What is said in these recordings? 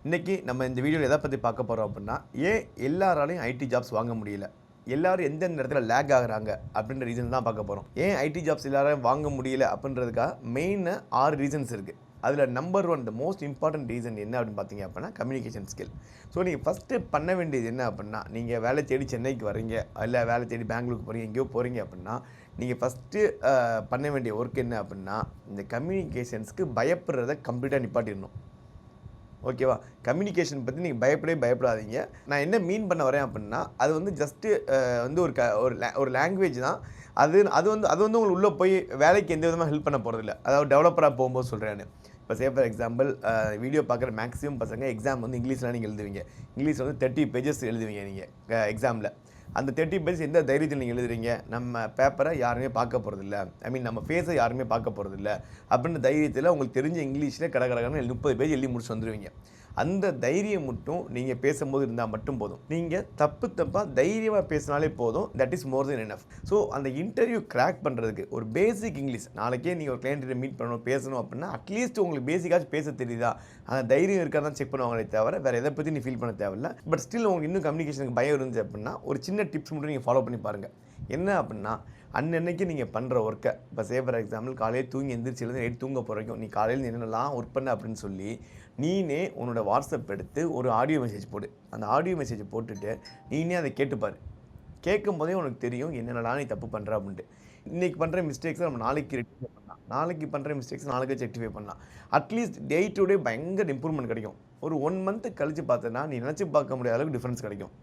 இன்றைக்கி நம்ம இந்த வீடியோவில் எதை பற்றி பார்க்க போகிறோம் அப்படின்னா, ஏன் எல்லாராலையும் ஐடி ஜாப்ஸ் வாங்க முடியல, எல்லாரும் எந்தெந்த இடத்துல லேக் ஆகுறாங்க அப்படின்ற ரீசன் தான் பார்க்க போகிறோம். ஏன் ஐடி ஜாப்ஸ் எல்லாரும் வாங்க முடியல அப்படின்றதுக்காக மெயினாக 6 ரீசன்ஸ் இருக்குது. அதில் number 1 the most important reason என்ன அப்படின்னு பார்த்தீங்க அப்படின்னா கம்யூனிகேஷன் ஸ்கில். ஸோ நீங்கள் ஃபஸ்ட்டு பண்ண வேண்டியது என்ன அப்படின்னா, நீங்கள் வேலை தேடி சென்னைக்கு வரீங்க, இல்லை வேலை தேடி பெங்களூருக்கு போகிறீங்க, எங்கேயோ போகிறீங்க அப்படின்னா, நீங்கள் ஃபஸ்ட்டு பண்ண வேண்டிய ஒர்க் என்ன அப்படின்னா, இந்த கம்யூனிகேஷன்ஸ்க்கு பயப்படுறத கம்ப்ளீட்டாக நிப்பாட்டிடணும். ஓகேவா? கம்யூனிகேஷன் பற்றி நீங்கள் பயப்படாதீங்க. நான் என்ன மீன் பண்ண வரேன் அப்படின்னா, அது வந்து ஜஸ்ட்டு வந்து ஒரு லாங்குவேஜ் தான். அது வந்து உங்களுக்கு உள்ளே போய் வேலைக்கு எந்த விதமாக ஹெல்ப் பண்ண போகிறதில்ல. அதாவது டெவலப்பராக போகும்போது சொல்கிறேன் நான். இப்போ ஃபார் எக்ஸாம்பிள் வீடியோ பார்க்குற மேக்ஸிமம் பசங்க எக்ஸாம் வந்து இங்கிலீஷ்லாம் நீங்கள் எழுதுவீங்க. இங்கிலீஷில் வந்து 30 பேஜஸ் எழுதுவீங்க நீங்கள் எக்ஸாமில். அந்த 30 பேஜ் எந்த தைரியத்தில் நீங்கள் எழுதுறீங்க? நம்ம பேப்பரை யாருமே பார்க்க போகிறதில்ல, நம்ம ஃபேஸை யாருமே பார்க்க போகிறதில்ல அப்படின்ற தைரியத்தில் உங்களுக்கு தெரிஞ்ச இங்கிலீஷில் கடகடன்னு 30 பேஜ் எழுதி முடிச்சு வந்துடுவீங்க. அந்த தைரியம் மட்டும் நீங்கள் பேசும்போது இருந்தால் மட்டும் போதும். நீங்கள் தப்பாக தைரியமாக பேசினாலே போதும். That is more then enough. So அந்த இன்டர்வியூ கிராக் பண்ணுறதுக்கு ஒரு பேசிக் இங்கிலீஷ், நாளைக்கே நீங்கள் ஒரு கிளைண்ட்டை மீட் பண்ணணும் பேசணும் அப்படின்னா அட்லீஸ்ட் உங்களுக்கு பேசிக்காச்சும் பேச தெரியுதா, அந்த தைரியம் இருக்காதான் செக் பண்ணுவாங்களே தவிர வேறு எதை பற்றி நீ ஃபீல் பண்ண தேவையில்ல. பட் ஸ்டில் உங்களுக்கு இன்னும் கம்யூனிகேஷனுக்கு பயம் இருந்துச்சு அப்படின்னா ஒரு சின்ன டிப்ஸ் மட்டும் நீங்கள் ஃபாலோ பண்ணி பாருங்கள். என்ன அப்படின்னா, அன்னன்னைக்கு நீங்கள் பண்ணுற ஒர்க்கை, இப்போ ஃபார் எக்ஸாம்பிள் காலையில் தூங்கி எந்திரிச்சிலேருந்து நைட் தூங்க போகிறோம், நீ காலையில் என்னென்னலாம் ஒர்க் பண்ண அப்படின்னு சொல்லி நீனே உன்னோட வாட்ஸ்அப் எடுத்து ஒரு ஆடியோ மெசேஜ் போடு. அந்த ஆடியோ மெசேஜை போட்டுட்டு நீனே அதை கேட்டுப்பார். கேட்கும் போதே உனக்கு தெரியும் என்னென்னலாம் நீ தப்பு பண்ணுற அப்படின்ட்டு. இன்றைக்கி பண்ணுற மிஸ்டேக்ஸை நம்ம நாளைக்கு ரெக்டிஃபை பண்ணலாம், நாளைக்கு பண்ணுற மிஸ்டேக்ஸ் நாளைக்கு ரெக்டிஃபை பண்ணலாம். அட்லீஸ்ட் டே டு டே பயங்கர இம்ப்ரூவ்மெண்ட் கிடைக்கும். ஒரு 1 மந்த் கழித்து பார்த்தோன்னா நீ நினச்சி பார்க்க முடியாத அளவுக்கு டிஃப்ரென்ஸ் கிடைக்கும்.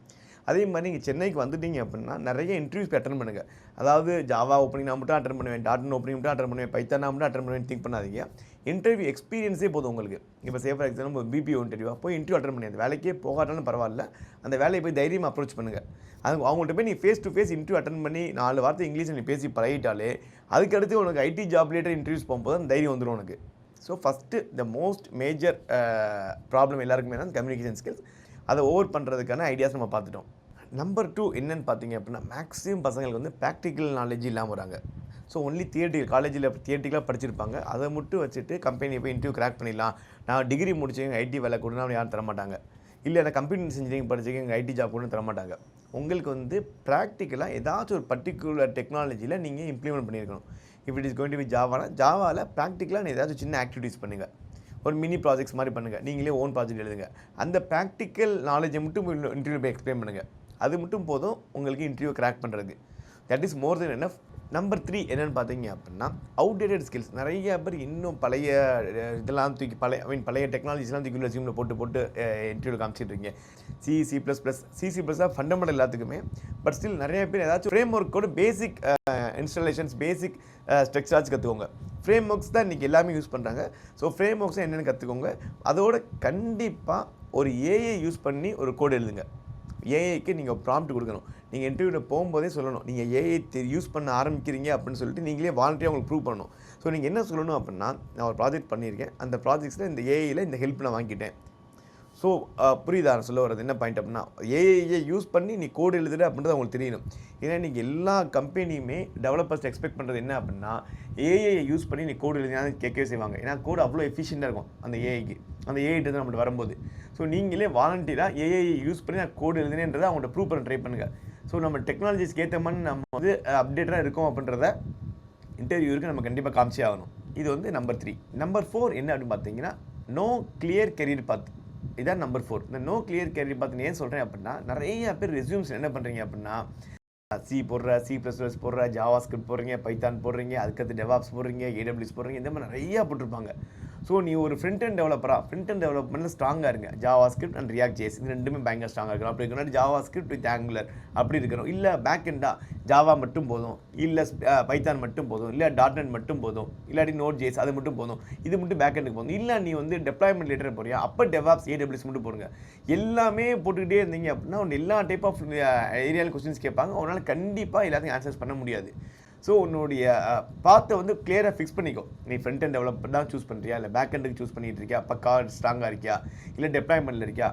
அதே மாதிரி நீங்கள் சென்னைக்கு வந்துட்டீங்க அப்படின்னா நிறைய இன்டர்வியூஸ் அட்டன் பண்ணுங்கள். அதாவது ஜாவா ஓப்பனிங் நான் மட்டும் அட்டன் பண்ணுவேன், டாட் ஓப்பனிங் மட்டும் அட்டன் பண்ணுவேன், பைத்தான் நான் மட்டும் அட்டன் பண்ணுவேன் திங்க் பண்ணாதீங்க. இன்டர்வியூ எக்ஸ்பீரியன்ஸே போதும் உங்களுக்கு. இப்போ ஃபார் எக்ஸாம்பிள் பிபிஓ இன்டர்வியூவாக போய் இன்டர்வியூ அட்டன் பண்ணி அந்த வேலைக்கே போகாட்டாலும் பரவாயில்ல, அந்த வேலையை போய் தைரியமாக அப்ரோச் பண்ணுங்கள். அவங்கள்ட்ட போய் நீ face to face interview attend பண்ணி 4 வார்த்தை இங்கிலீஷில் நீ பேசி பழகிட்டாலே அதுக்கடுத்து உனக்கு ஐடி ஜாப் ரிலேட்டட் இன்டர்வியூஸ் போகும்போது அந்த தைரியம் வந்துடும் உனக்கு. So first the most major problem எல்லாருக்குமே தான் கம்யூனிகேஷன் ஸ்கில்ஸ். அதை ஓவர் பண்ணுறதுக்கான ஐடியாஸ் நம்ம பார்த்துட்டோம். நம்பர் 2 என்னென்னு பார்த்தீங்க அப்படின்னா, மேக்ஸிமம் பசங்களுக்கு வந்து ப்ராக்டிக்கல் நாலேஜ் இல்லாமல் வராங்க. ஸோ ஒன்லி காலேஜில் தியேட்டிக்கலாக படிச்சிருப்பாங்க. அதை மட்டும் வச்சுட்டு கம்பெனியை போய் இன்டர்வியூ கிராக் பண்ணிடலாம், நான் டிகிரி முடிச்சேங்க ஐடி வேலை கொடுனா அப்படி யாரும் தரமாட்டாங்க. இல்லை நான் கம்ப்யூட்டர் இன்ஜினியரிங் படிச்சிருக்கேன் எங்கள் ஐடி ஜாப் கூட தரமாட்டாங்க. உங்களுக்கு வந்து ப்ராக்டிக்கலாக ஏதாச்சும் ஒரு பர்டிகுலர் டெக்னாலஜியில் நீங்கள் இம்ப்ளிமெண்ட் பண்ணியிருக்கணும். If it is going to be ஜாவாவில் ப்ராக்டிக்கலாக நீ ஏதாச்சும் சின்ன ஆக்டிவிட்டீஸ் பண்ணுங்கள், ஒரு மினி ப்ராஜெக்ட்ஸ் மாதிரி பண்ணுங்கள், நீங்களே ஓன் ப்ராஜெக்ட் எழுதுங்க. அந்த ப்ராக்டிக்கல் நாலேஜை மட்டும் இன்டர்வியூ போய் எக்ஸ்பிளைன் பண்ணுங்கள். அது மட்டும் போதும் உங்களுக்கு இன்டர்வியூ கிராக் பண்ணுறதுக்கு. That is more then enough. Number 3 என்னென்னு பார்த்தீங்க அப்படின்னா, அவுடேட்டட் ஸ்கில்ஸ். நிறைய பேர் இன்னும் பழைய இதெல்லாம் தூக்கி பழைய டெக்னாலஜிஸ்லாம் தூக்கி ரெஸ்யூமில் போட்டு இன்டர்வியூ காமிச்சிட்ருக்கீங்க. சிசி++, ஃபண்டமெண்டல் எல்லாத்துக்குமே. பட் ஸ்டில் நிறைய பேர் ஏதாச்சும் ஃப்ரேம் ஒர்க்கோட பேசிக் இன்ஸ்டாலேஷன்ஸ், பேசிக் ஸ்ட்ரக்சராச்சு கற்றுக்கோங்க. ஃப்ரேம் ஒர்க்ஸ் தான் இன்றைக்கி எல்லாமே யூஸ் பண்ணுறாங்க. ஸோ ஃப்ரேம் ஒர்க்ஸ் என்னென்னு கற்றுக்கோங்க. அதோட கண்டிப்பாக ஒரு ஏஐ யூஸ் பண்ணி ஒரு கோடு எழுதுங்க. ஏஐக்கு நீங்கள் ப்ராம்ப்ட் கொடுக்கணும். நீங்கள் இன்டர்வியூவில் போகும்போதே சொல்லணும், நீங்கள் ஏஐ யூஸ் பண்ண ஆரம்பிக்கிறீங்க அப்படின்னு சொல்லிட்டு நீங்களே வாலண்டியாக உங்களுக்கு ப்ரூவ் பண்ணணும். ஸோ நீங்கள் என்ன சொல்லணும் அப்படின்னா, நான் ஒரு ப்ராஜெக்ட் பண்ணியிருக்கேன், அந்த ப்ராஜெக்ட்ஸில் இந்த ஏஐயில் இந்த ஹெல்ப் நான் வாங்கிட்டேன். ஸோ புரியுதா நான் சொல்ல வர்றது என்ன பாயிண்ட் அப்படின்னா, ஏஐயை யூஸ் பண்ணி நீ கோடு எழுதுற அப்படின்றது அவங்களுக்கு தெரியணும். ஏன்னா நீங்கள் எல்லா கம்பெனியுமே டெவலப்பர்ஸ் எக்ஸ்பெக்ட் பண்ணுறது என்ன அப்படின்னா, ஏஐயை யூஸ் பண்ணி நீ கோடு எழுதினாலும் கேட்கவே செய்வாங்க. ஏன்னா கோடு அவ்வளோ எஃபிஷியண்டாக இருக்கும் அந்த ஏஐக்கு, அந்த ஏஐட்டு நம்மளுக்கு வரும்போது. ஸோ நீங்களே வாலண்டியராக ஏஐயை யூஸ் பண்ணி நான் கோடு எழுதுனேன்றதை அவங்கள்ட்ட ப்ரூவ் பண்ண ட்ரை பண்ணுங்கள். ஸோ நம்ம டெக்னாலஜிஸ்க்கு ஏற்ற மாதிரி நம்ம வந்து அப்டேட்டாக இருக்கோம் அப்படின்றத இன்டர்வியூருக்கு நம்ம கண்டிப்பாக காமிச்சே ஆகணும். இது வந்து நம்பர் 3. நம்பர் 4 என்ன அப்படின்னு பார்த்தீங்கன்னா, நோ கிளியர் கெரியர் பாத். இதான் நம்பர் 4. இந்த நோ கிளியர் கெரியர் பாத் ஏன் சொல்கிறேன் அப்படின்னா, நிறைய பேர் ரெஸ்யூம்ஸ் என்ன பண்ணுறீங்க அப்படின்னா, சி போடுற, C++ போடுற, ஜாவா ஸ்கிரிப்ட் போடுறீங்க, பைத்தான் போடுறீங்க, அதுக்கடுத்து டெவாப்ஸ் போடுறீங்க, AWS போடுறீங்க, இந்த மாதிரி நிறையா போட்டிருப்பாங்க. ஸோ நீ ஒரு ஃப்ரண்ட் அண்ட் டெவலப்மெண்ட்டில் ஸ்ட்ராங்காக இருங்க. Java script and react JS இது ரெண்டுமே பயங்கர ஸ்ட்ராங்காக இருக்கணும். அப்படி இருக்கணும் ஜாவா ஸ்கிரிப்ட் வித் ஆங்குலர் அப்படி இருக்கணும். இல்லை பேக் எண்டாக ஜாவா மட்டும் போதும், இல்லை பைத்தான் மட்டும் போதும், இல்லை .NET மட்டும் போதும், இல்லாட்டி நோட் ஜேஎஸ் அது மட்டும் போதும், இது மட்டும் பேக் எண்டுக்கு போதும். இல்லை நீ வந்து டெப்ளாய்மெண்ட் லேட்டர் போறியா, அப்போ டெவாப்ஸ் AWS மட்டும் போடுங்க. எல்லாமே போட்டுக்கிட்டே இருந்தீங்க அப்படின்னா எல்லா டைப் ஆஃப் ஏரியாவில் கொஸ்டின்ஸ் கேட்பாங்க. அவனால் கண்டிப்பாக எல்லாத்தையும் ஆன்சர்ஸ் பண்ண முடியாது. ஸோ உன்னுடைய பாத்தை வந்து கிளியராக ஃபிக்ஸ் பண்ணிக்கோ. நீ ஃப்ரண்ட் அண்ட் டெவலப்பர் தான் சூஸ் பண்ணுறியா, இல்லை பேக் எண்டுக்கு சூஸ் பண்ணிட்டு இருக்கியா, பக்கா ஸ்ட்ராங்காக இருக்கியா, இல்லை டெப்ளாய்மெண்ட்டில் இருக்கியா,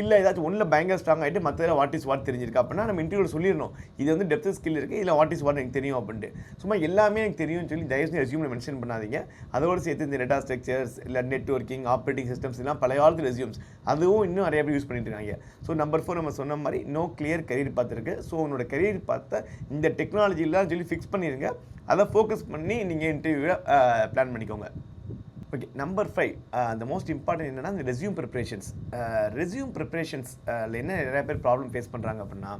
இல்லை ஏதாச்சும் ஒன்றில் பயங்கர ஸ்ட்ராங் ஆகிட்டு மற்றதில் வாட் இஸ் வாட் தெரிஞ்சிருக்கா அப்படின்னா நம்ம இன்டர்வியூவில் சொல்லிடணும் இது வந்து டெப்த் ஸ்கில் இருக்குது, இல்லை வாட் இஸ் வாட் எனக்கு தெரியும் அப்படின்ட்டு. சும்மா எல்லாமே எனக்கு தெரியும்னு சொல்லி தயவுசெய்து ரெஸ்யூமில் மென்ஷன் பண்ணாதீங்க. அதோடு சேர்த்து இந்த டேட்டா ஸ்ட்ரக்சர்ஸ், இல்லை நெட்வொர்க்கிங், ஆப்ரேட்டிங் சிஸ்டம்ஸ் எல்லாம் பழைய காலத்து ரெஸ்யூம்ஸ் அதுவும் இன்னும் நிறைய பேர் யூஸ் பண்ணிட்டு இருக்காங்க. ஸோ நம்பர் 4 நம்ம சொன்ன மாதிரி நோ கிளியர் கரியர் பார்த்துருக்கு. ஸோ உன்னோட கரியர் பார்த்த இந்த டெக்னாலஜிலாம் சொல்லி ஃபிக்ஸ் பண்ணிடுங்க. அதை ஃபோக்கஸ் பண்ணி நீங்கள் இன்டர்வியூவை பிளான் பண்ணிக்கோங்க. Okay, number 5 the most important என்னென்னா இந்த ரெஸ்யூம் ப்ரிப்ரேஷன்ஸ். ரெஸ்யூம் ப்ரிப்ரேஷன்ஸில் என்ன நிறைய பேர் ப்ராப்ளம் ஃபேஸ் பண்ணுறாங்க அப்படின்னா,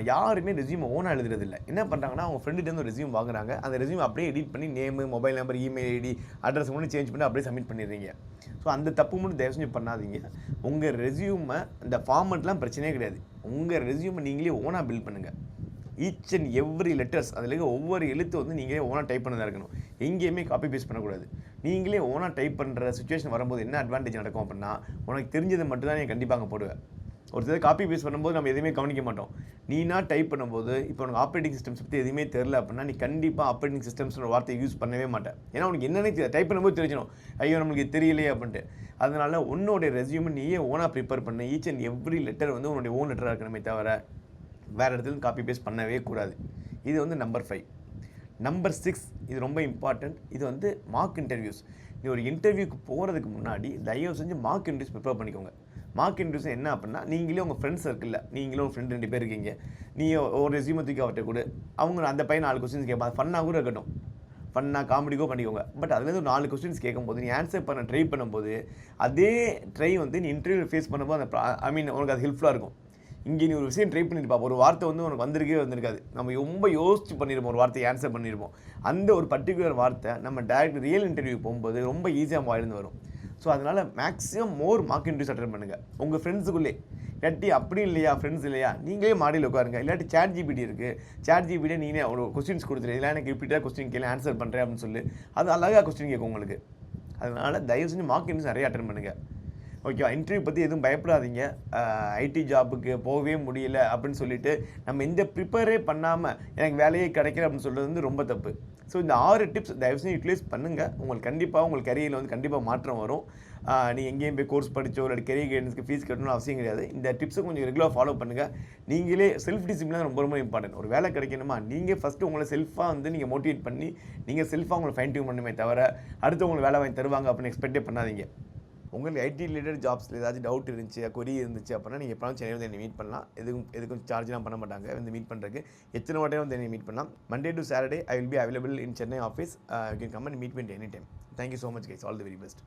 யாருமே ரெஸ்யூம் ஓனாக எழுதுறதில்ல. என்ன பண்ணுறாங்கன்னா அவங்க ஃப்ரெண்டுகிட்ட ஒரு ரெஸ்யூம் வாங்குறாங்க, அந்த ரெஸ்யூம் அப்படியே எடிட் பண்ணி name, mobile number, email ID, address மட்டும் சேஞ்ச் பண்ணி அப்படியே சப்மிட் பண்ணிடுறீங்க. ஸோ அந்த தப்பு மட்டும் தயவு செஞ்சு பண்ணாதீங்க. உங்கள் ரெஸ்யூமை இந்த ஃபார்மெட்லாம் பிரச்சனையே கிடையாது. உங்கள் ரெஸ்யூமை நீங்களே ஓனாக பில்ட் பண்ணுங்கள். ஈச் அண்ட் எவ்ரி லெட்டர்ஸ் அதில் இருக்க ஒவ்வொரு எழுத்து வந்து நீங்களே ஓனாக டைப் பண்ணதாக இருக்கணும். எங்கேயுமே காப்பி பேஸ்ட் பண்ணக்கூடாது. நீங்களே ஓனாக டைப் பண்ணுற சுச்சுவேஷன் வரும்போது என்ன அட்வான்டேஜ் நடக்கும் அப்படின்னா, உனக்கு தெரிஞ்சதை மட்டும் தான் நீ கண்டிப்பாக அங்கே போடுவேன். ஒருத்தர் காப்பி பேஸ்ட் பண்ணும்போது நம்ம எதுவுமே கவனிக்க மாட்டோம். நீனா டைப் பண்ணும்போது இப்போ உனக்கு ஆப்ரேட்டிங் சிஸ்டம்ஸ் பற்றி எதுவுமே தெரில அப்படின்னா நீ கண்டிப்பாக ஆப்ரேட்டிங் சிஸ்டம்ஸ்ன்ற வார்த்தையை யூஸ் பண்ணவே மாட்டேன். ஏன்னா உனக்கு என்னென்ன டைப் பண்ணும்போது தெரிஞ்சிடும், ஐயோ நம்மளுக்கு தெரியலையே அப்படின்ட்டு. அதனால் உன்னோடைய ரெஸ்யூமை நீயே ஓனாக ப்ரிப்பேர் பண்ண. ஈச் அண்ட் எவ்ரி லெட்டர் வந்து உன்னுடைய ஓன் லெட்டராக இருக்கணுமே தவிர வேறு இடத்துல காப்பி பேஸ்ட் பண்ணவே கூடாது. இது வந்து நம்பர் 5. நம்பர் 6 இது ரொம்ப இம்பார்ட்டண்ட். இது வந்து மார்க் இன்டர்வியூஸ். நீ ஒரு இன்டர்வியூக்கு போகிறதுக்கு முன்னாடி தயவு செஞ்சு மார்க் இன்டர்வியூஸ் ப்ரிப்பேர் பண்ணிக்கோங்க. மார்க் இன்டர்வியூஸ் என்ன அப்படின்னா, நீங்களே உங்கள் ஃப்ரெண்ட்ஸ் சர்க்கிளில் நீங்களும் உங்கள் ஃப்ரெண்ட் 2 பேர் இருக்கீங்க, நீ ஒரு ரெஸ்யூமை தூக்கி அவர்கிட்ட கூட அவங்க அந்த பையன் 4 கொஸ்டின்ஸ் கேட்பாங்க. ஃபன்னாக கூட இருக்கட்டும், ஃபன்னாக காமெடிக்கோ பண்ணிக்கோங்க. பட் அதுலேருந்து ஒரு 4 கொஸ்டின்ஸ் கேட்கும்போது நீ ஆன்சர் பண்ண ட்ரை பண்ணும்போது அதே ட்ரை வந்து நீ இன்டர்வியூ ஃபேஸ் பண்ணும்போது அந்த உனக்கு அது ஹெல்ப்ஃபுல்லாக இருக்கும். இங்கே நீ ஒரு விஷயம் ட்ரை பண்ணியிருப்பா, ஒரு வார்த்தை வந்து உனக்கு வந்திருக்காது. நம்ம ரொம்ப யோசிச்சு பண்ணியிருப்போம், ஒரு வார்த்தையை ஆன்சர் பண்ணியிருப்போம். அந்த ஒரு பர்டிகுலர் வார்த்தை நம்ம டேரக்ட் ரியல் இன்டர்வியூ போகும்போது ரொம்ப ஈஸியாக வாயிலிருந்து வரும். ஸோ அதனால் மேக்ஸிமம் மோர் மார்க் இன்டர்வியூஸ் அட்டெண்ட் பண்ணுங்கள் உங்கள் ஃப்ரெண்ட்ஸுக்குள்ளே. இல்லாட்டி அப்படி இல்லையா, ஃப்ரெண்ட்ஸ் இல்லையா, நீங்களே மாடியில் உட்காருங்க. இல்லாட்டி சாட் ஜிபிடி இருக்குது, சாட் ஜிபிடியை நீங்களே ஒரு கொஸ்டின்ஸ் கொடுத்துரு, இல்லை எனக்கு ரிப்பீட்டாக கொஸ்டின் கேள்வி ஆன்சர் பண்ணுறேன் அப்படின்னு சொல்லி அது அழகாக கொஸ்டின் கேட்கும் உங்களுக்கு. அதனால் தயவு செஞ்சு மார்க் இன்டர்வியூஸ் நிறைய அட்டெண்ட் பண்ணுங்கள். ஓகேவா? இன்டர்வியூ பற்றி எதுவும் பயப்படாதீங்க. ஐடி ஜாபுக்கு போகவே முடியல அப்படின்னு சொல்லிட்டு நம்ம இந்த ப்ரிப்பேரே பண்ணாமல் எனக்கு வேலையே கிடைக்கல அப்படின்னு சொல்கிறது வந்து ரொம்ப தப்பு. ஸோ இந்த 6 டிப்ஸ் தயவுசெய்து யூட்டிலைஸ் பண்ணுங்கள். உங்களுக்கு கண்டிப்பாக உங்கள் கரியரில் வந்து கண்டிப்பாக மாற்றம் வரும். நீங்கள் எங்கேயும் போய் கோர்ஸ் படித்தோ இல்லை கெரியர் கைடன்ஸ்க்கு ஃபீஸ் கட்டணும்னு அவசியம் கிடையாது. இந்த டிப்ஸை கொஞ்சம் ரெகுலராக ஃபாலோ பண்ணுங்கள். நீங்களே செல்ஃப் டிசிப்ளின் ரொம்ப ரொம்ப இம்பார்ட்டன்ட். ஒரு வேலை கிடைக்கணுமா நீங்கள் ஃபஸ்ட்டு உங்களை செல்ஃபாக வந்து நீங்கள் மோட்டிவேட் பண்ணி நீங்கள் செல்ஃபாக உங்களை ஃபைன் டியூன் பண்ணுமே தவிர அடுத்தவங்களுக்கு வேலை வாங்கி தருவாங்க அப்படின்னு எக்ஸ்பெக்டே பண்ணாதீங்க. உங்களுக்கு ஐடி ரிலேட்டட் ஜாப்ஸில் ஏதாச்சும் டவுட் இருந்துச்சு, கொரி இருந்துச்சு அப்படின்னா நீங்கள் எப்போலாம் சென்னையில் வந்து என்னை மீட் பண்ணலாம். எதுக்கும் சார்ஜ்லாம் பண்ண மாட்டாங்க வந்து மீட் பண்ணுறதுக்கு. எத்தனை வாட்டையும் வந்து என்னை மீட் பண்ணலாம். Monday to Saturday I will be available in Chennai office. You can come and meet me at any time. Thank you so much guys. All the very best.